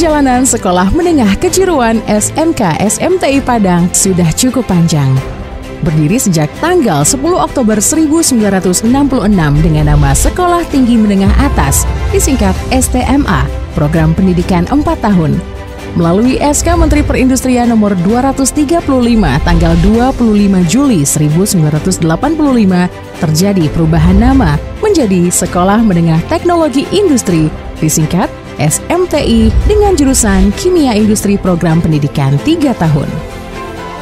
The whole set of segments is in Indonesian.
perjalanan Sekolah Menengah Kejuruan SMK SMTI Padang sudah cukup panjang. Berdiri sejak tanggal 10 Oktober 1966 dengan nama Sekolah Tinggi Menengah Atas, disingkat STMA, program pendidikan 4 tahun. Melalui SK Menteri Perindustrian nomor 235 tanggal 25 Juli 1985, terjadi perubahan nama menjadi Sekolah Menengah Teknologi Industri, disingkat SMTI, dengan jurusan Kimia Industri program pendidikan 3 tahun.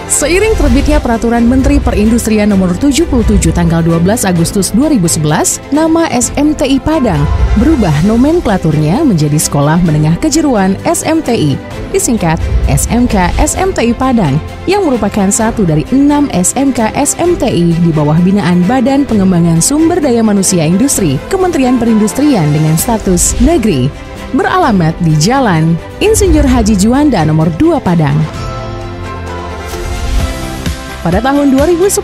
Seiring terbitnya Peraturan Menteri Perindustrian nomor 77 tanggal 12 Agustus 2011, nama SMTI Padang berubah nomenklaturnya menjadi Sekolah Menengah Kejuruan SMTI, disingkat SMK SMTI Padang, yang merupakan satu dari 6 SMK SMTI di bawah binaan Badan Pengembangan Sumber Daya Manusia Industri Kementerian Perindustrian dengan status negeri, beralamat di Jalan Insinyur Haji Juanda nomor 2 Padang. Pada tahun 2010,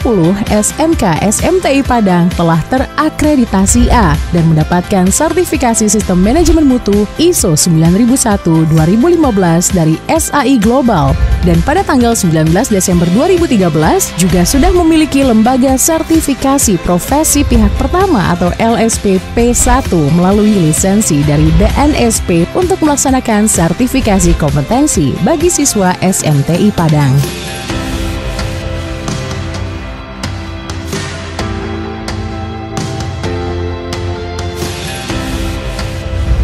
SMK SMTI Padang telah terakreditasi A dan mendapatkan sertifikasi Sistem Manajemen Mutu ISO 9001-2015 dari SAI Global, dan pada tanggal 19 Desember 2013 juga sudah memiliki lembaga sertifikasi profesi pihak pertama atau LSP P1 melalui lisensi dari BNSP untuk melaksanakan sertifikasi kompetensi bagi siswa SMTI Padang.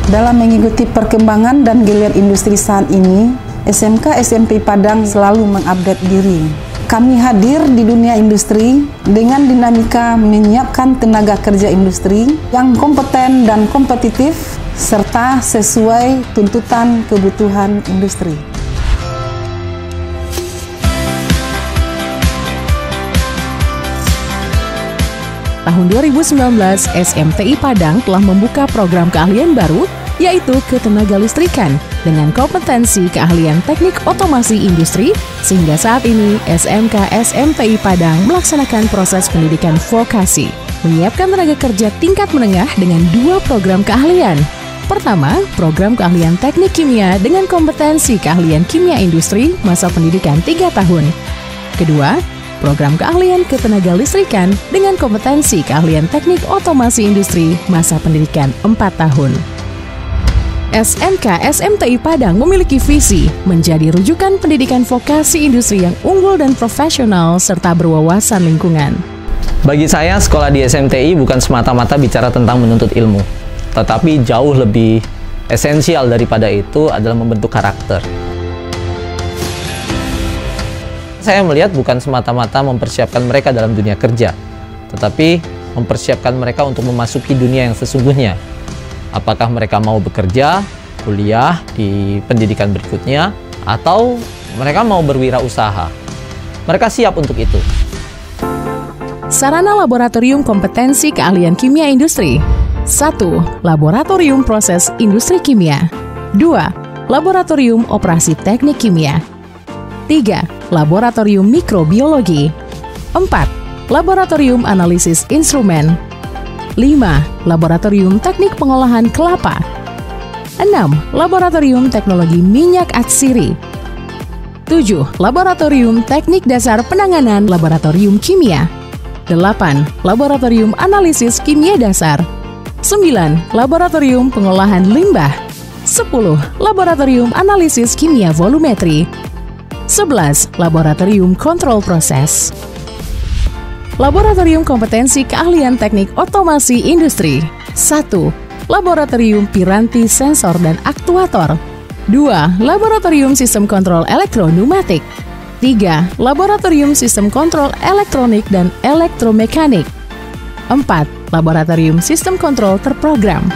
Dalam mengikuti perkembangan dan gilir industri saat ini, SMK SMTI Padang selalu mengupdate diri. Kami hadir di dunia industri dengan dinamika menyiapkan tenaga kerja industri yang kompeten dan kompetitif serta sesuai tuntutan kebutuhan industri. Tahun 2019, SMTI Padang telah membuka program keahlian baru, yaitu ketenagalistrikan dengan kompetensi keahlian teknik otomasi industri, sehingga saat ini SMK SMTI Padang melaksanakan proses pendidikan vokasi, menyiapkan tenaga kerja tingkat menengah dengan 2 program keahlian. Pertama, program keahlian teknik kimia dengan kompetensi keahlian kimia industri masa pendidikan 3 tahun. Kedua, program keahlian ketenagalistrikan dengan kompetensi keahlian teknik otomasi industri masa pendidikan 4 tahun. SMK SMTI Padang memiliki visi menjadi rujukan pendidikan vokasi industri yang unggul dan profesional serta berwawasan lingkungan. Bagi saya, sekolah di SMTI bukan semata-mata bicara tentang menuntut ilmu, tetapi jauh lebih esensial daripada itu adalah membentuk karakter. Saya melihat bukan semata-mata mempersiapkan mereka dalam dunia kerja, tetapi mempersiapkan mereka untuk memasuki dunia yang sesungguhnya. Apakah mereka mau bekerja, kuliah di pendidikan berikutnya, atau mereka mau berwirausaha. Mereka siap untuk itu. Sarana laboratorium kompetensi keahlian kimia industri. 1. Laboratorium proses industri kimia. 2. Laboratorium operasi teknik kimia. 3. Laboratorium mikrobiologi. 4. Laboratorium analisis instrumen. 5. Laboratorium teknik pengolahan kelapa. 6. Laboratorium teknologi minyak atsiri. 7. Laboratorium teknik dasar penanganan laboratorium kimia. 8. Laboratorium analisis kimia dasar. 9. Laboratorium pengolahan limbah. 10. Laboratorium analisis kimia volumetri. 11. Laboratorium kontrol proses. Laboratorium kompetensi keahlian teknik otomasi industri. 1. Laboratorium piranti sensor dan aktuator. 2. Laboratorium sistem kontrol elektroneumatik. 3. Laboratorium sistem kontrol elektronik dan elektromekanik. 4. Laboratorium sistem kontrol terprogram.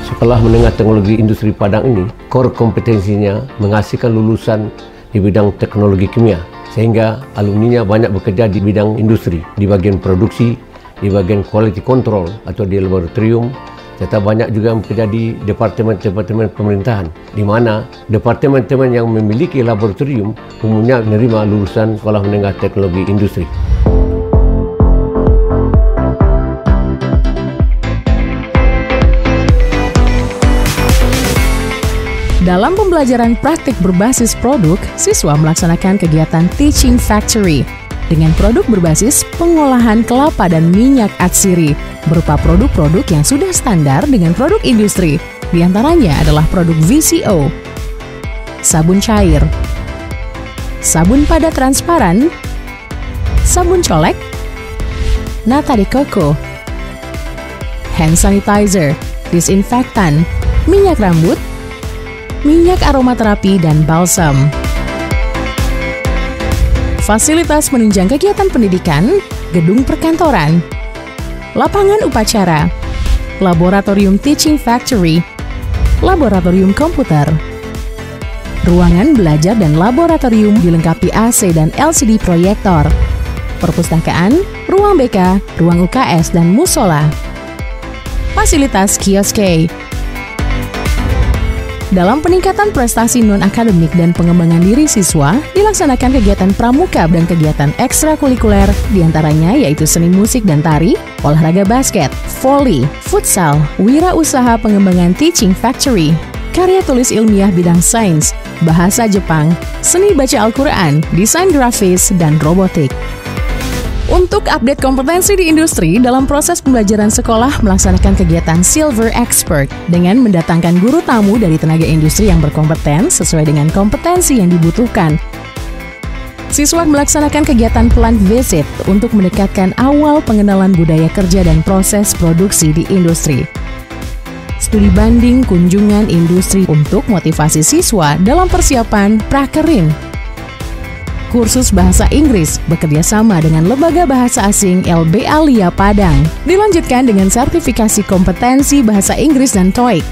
Sekolah Menengah Teknologi Industri Padang ini, core kompetensinya menghasilkan lulusan di bidang teknologi kimia, sehingga alumninya banyak bekerja di bidang industri, di bagian produksi, di bagian quality control atau di laboratorium, serta banyak juga bekerja di departemen-departemen pemerintahan, di mana departemen-departemen yang memiliki laboratorium umumnya menerima lulusan Sekolah Menengah Teknologi Industri. Dalam pembelajaran praktik berbasis produk, siswa melaksanakan kegiatan Teaching Factory dengan produk berbasis pengolahan kelapa dan minyak atsiri berupa produk-produk yang sudah standar dengan produk industri. Di antaranya adalah produk VCO, sabun cair, sabun padat transparan, sabun colek, nata de coco, hand sanitizer, disinfektan, minyak rambut, minyak aromaterapi, dan balsam. Fasilitas penunjang kegiatan pendidikan, gedung perkantoran, lapangan upacara, laboratorium Teaching Factory, laboratorium komputer, ruangan belajar dan laboratorium dilengkapi AC dan LCD proyektor, perpustakaan, ruang BK, ruang UKS, dan musola. Fasilitas kiosk. Dalam peningkatan prestasi non-akademik dan pengembangan diri siswa, dilaksanakan kegiatan pramuka dan kegiatan ekstrakurikuler, diantaranya yaitu seni musik dan tari, olahraga basket, voli, futsal, wirausaha pengembangan Teaching Factory, karya tulis ilmiah bidang sains, bahasa Jepang, seni baca Al-Quran, desain grafis, dan robotik. Untuk update kompetensi di industri, dalam proses pembelajaran sekolah melaksanakan kegiatan Silver Expert dengan mendatangkan guru tamu dari tenaga industri yang berkompeten sesuai dengan kompetensi yang dibutuhkan. Siswa melaksanakan kegiatan plant visit untuk mendekatkan awal pengenalan budaya kerja dan proses produksi di industri. Studi banding kunjungan industri untuk motivasi siswa dalam persiapan prakerin. Kursus Bahasa Inggris bekerja sama dengan Lembaga Bahasa Asing LBA LIA Padang. Dilanjutkan dengan sertifikasi kompetensi Bahasa Inggris dan TOEIC.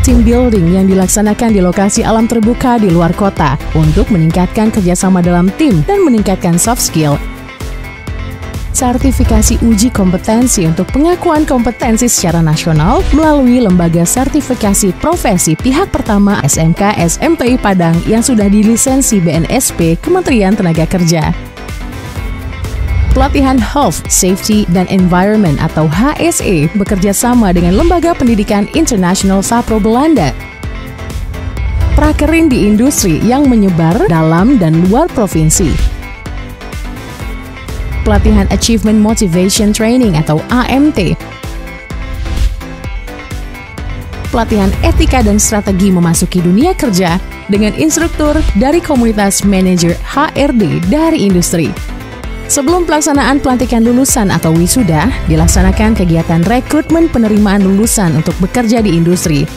Team building yang dilaksanakan di lokasi alam terbuka di luar kota untuk meningkatkan kerjasama dalam tim dan meningkatkan soft skill. Sertifikasi uji kompetensi untuk pengakuan kompetensi secara nasional melalui Lembaga Sertifikasi Profesi Pihak Pertama SMK SMPI Padang yang sudah dilisensi BNSP Kementerian Tenaga Kerja. Pelatihan Health, Safety, dan Environment atau HSE bekerja sama dengan Lembaga Pendidikan Internasional Sapro Belanda. Prakerin di industri yang menyebar dalam dan luar provinsi. Pelatihan Achievement Motivation Training atau AMT. Pelatihan etika dan strategi memasuki dunia kerja dengan instruktur dari komunitas manajer HRD dari industri. Sebelum pelaksanaan pelantikan lulusan atau wisuda, dilaksanakan kegiatan rekrutmen penerimaan lulusan untuk bekerja di industri.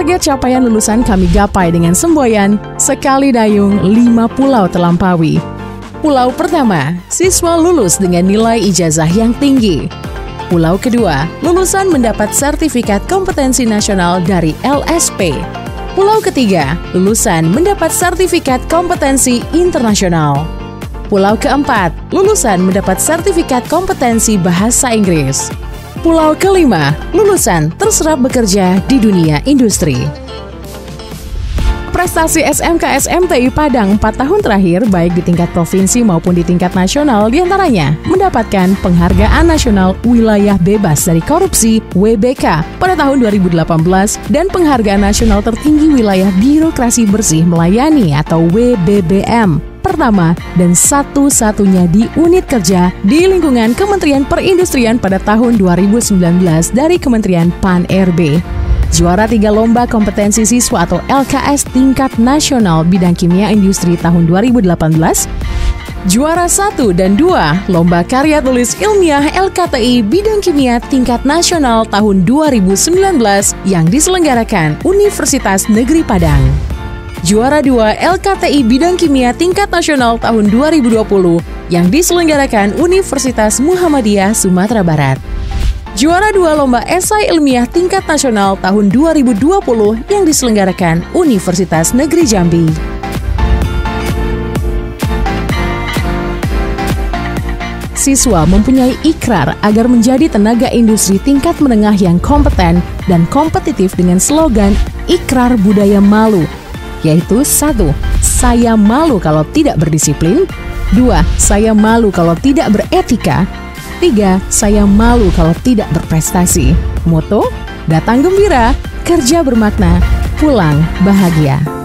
Target capaian lulusan kami gapai dengan semboyan sekali dayung 5 pulau terlampaui. Pulau pertama, siswa lulus dengan nilai ijazah yang tinggi. Pulau kedua, lulusan mendapat sertifikat kompetensi nasional dari LSP. Pulau ketiga, lulusan mendapat sertifikat kompetensi internasional. Pulau keempat, lulusan mendapat sertifikat kompetensi bahasa Inggris. Pulau kelima, lulusan terserap bekerja di dunia industri. Prestasi SMK SMTI Padang 4 tahun terakhir baik di tingkat provinsi maupun di tingkat nasional diantaranya mendapatkan penghargaan nasional wilayah bebas dari korupsi WBK pada tahun 2018 dan penghargaan nasional tertinggi wilayah birokrasi bersih melayani atau WBBM pertama dan satu-satunya di unit kerja di lingkungan Kementerian Perindustrian pada tahun 2019 dari Kementerian PAN-RB. Juara 3 Lomba Kompetensi Siswa atau LKS tingkat nasional bidang kimia industri tahun 2018. Juara 1 dan 2 Lomba Karya Tulis Ilmiah LKTI bidang kimia tingkat nasional tahun 2019 yang diselenggarakan Universitas Negeri Padang. Juara 2 LKTI bidang kimia tingkat nasional tahun 2020 yang diselenggarakan Universitas Muhammadiyah Sumatera Barat. Juara 2 Lomba Esai Ilmiah tingkat nasional tahun 2020 yang diselenggarakan Universitas Negeri Jambi. Siswa mempunyai ikrar agar menjadi tenaga industri tingkat menengah yang kompeten dan kompetitif dengan slogan Ikrar Budaya Malu, yaitu 1. Saya malu kalau tidak berdisiplin. 2. Saya malu kalau tidak beretika. 3. Saya malu kalau tidak berprestasi. Moto, datang gembira, kerja bermakna, pulang bahagia.